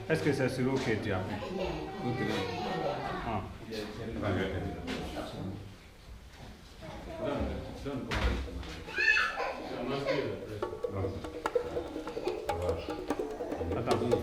Est-ce que c'est celui que tu as pris? Ah. Attends.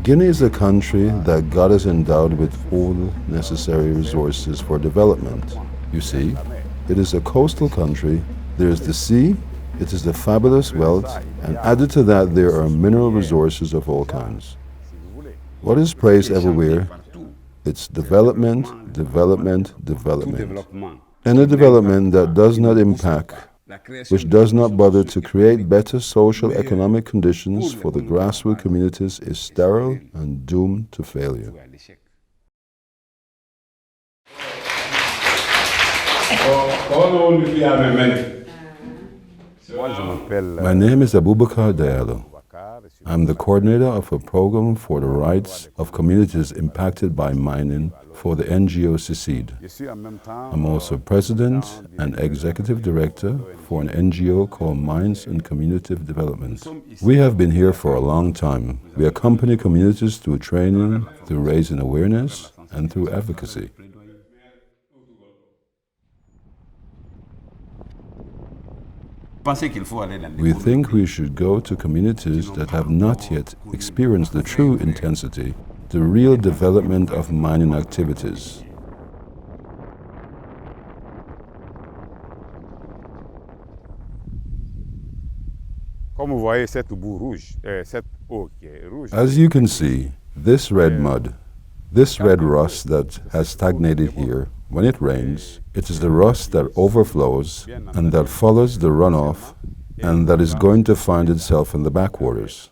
Guinea is a country that God has endowed with all necessary resources for development. You see, it is a coastal country, there is the sea, it is the fabulous wealth, and added to that there are mineral resources of all kinds. What is praised everywhere? It's development, development, development. And a development that does not impact, which does not bother to create better social economic conditions for the grassroots communities, is sterile and doomed to failure. My name is Abubakar Diallo. I'm the coordinator of a program for the rights of communities impacted by mining for the NGO Secede. I'm also president and executive director for an NGO called Mines and Community Development. We have been here for a long time. We accompany communities through training, through raising awareness, and through advocacy. We think we should go to communities that have not yet experienced the true intensity, the real development of mining activities. As you can see, this red mud, this red rust that has stagnated here, when it rains, it is the rust that overflows and that follows the runoff and that is going to find itself in the backwaters.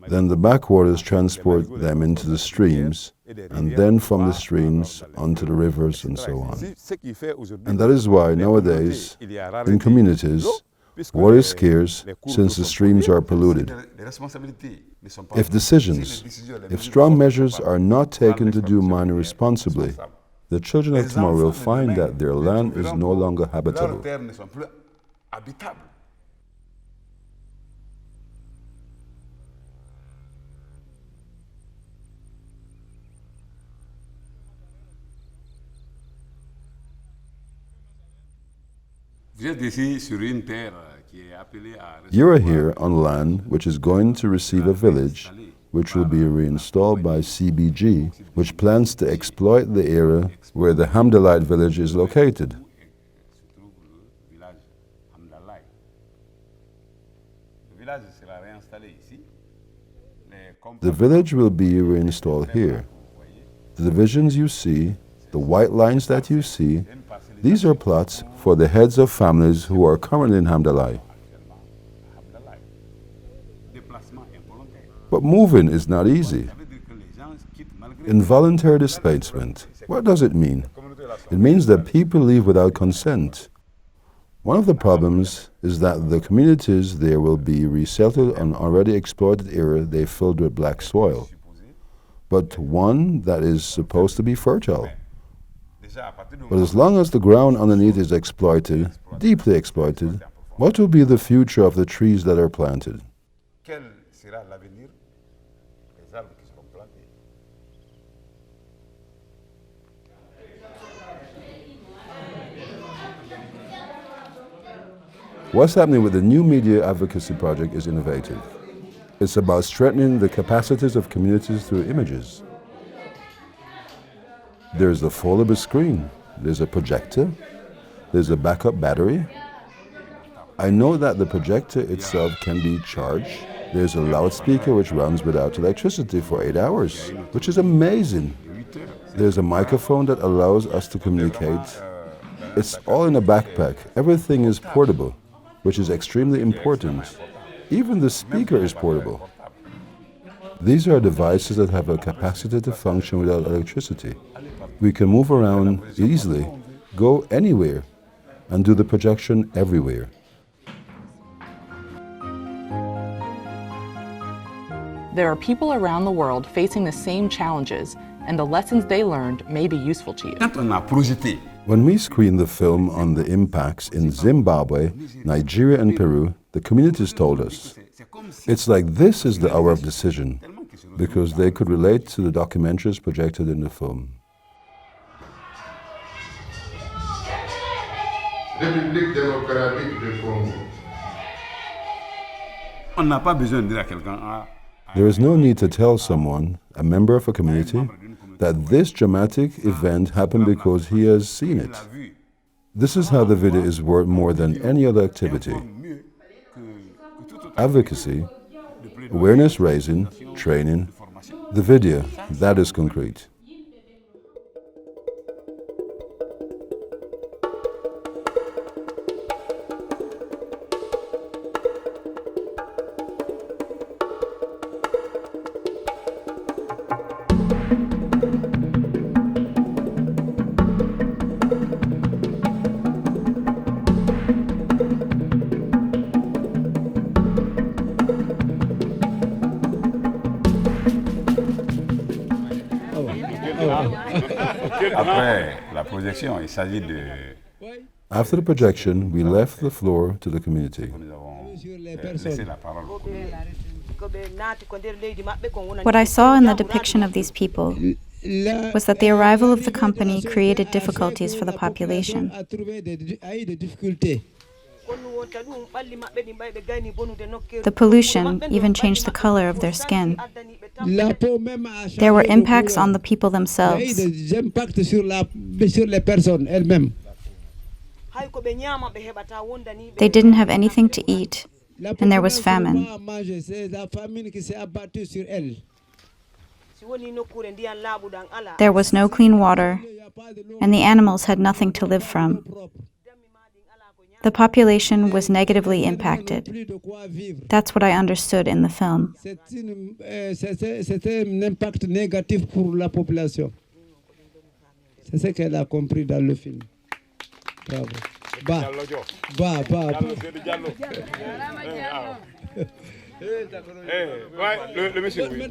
Then the backwaters transport them into the streams and then from the streams onto the rivers and so on. And that is why nowadays, in communities, water is scarce since the streams are polluted. If strong measures are not taken to do mining responsibly, the children of tomorrow will find that their land is no longer habitable. You are here on land which is going to receive a village which will be reinstalled by CBG, which plans to exploit the area where the Hamdalite village is located. The village will be reinstalled here. The divisions you see, the white lines that you see, these are plots for the heads of families who are currently in Hamdalite. But moving is not easy. Involuntary displacement, what does it mean? It means that people leave without consent. One of the problems is that the communities there will be resettled on already exploited area they filled with black soil, but one that is supposed to be fertile. But as long as the ground underneath is exploited, deeply exploited, what will be the future of the trees that are planted? What's happening with the new media advocacy project is innovative. It's about strengthening the capacities of communities through images. There's a foldable screen, there's a projector, there's a backup battery. I know that the projector itself can be charged. There's a loudspeaker which runs without electricity for 8 hours, which is amazing. There's a microphone that allows us to communicate. It's all in a backpack. Everything is portable, which is extremely important. Even the speaker is portable. These are devices that have a capacity to function without electricity. We can move around easily, go anywhere, and do the projection everywhere. There are people around the world facing the same challenges, and the lessons they learned may be useful to you. When we screened the film on the impacts in Zimbabwe, Nigeria and Peru, the communities told us, it's like this is the hour of decision, because they could relate to the documentaries projected in the film. République démocratique du Congo. There is no need to tell someone, a member of a community, that this dramatic event happened because he has seen it. This is how the video is worth more than any other activity. Advocacy, awareness raising, training, the video, that is concrete. After the projection, we left the floor to the community. What I saw in the depiction of these people was that the arrival of the company created difficulties for the population. The pollution even changed the color of their skin. There were impacts on the people themselves. They didn't have anything to eat, and there was famine. There was no clean water, and the animals had nothing to live from. The population was negatively impacted. That's what I understood in the film. C'était un impact négatif pour la population. C'est ce qu'elle a compris dans le film. Bravo. Le monsieur, oui.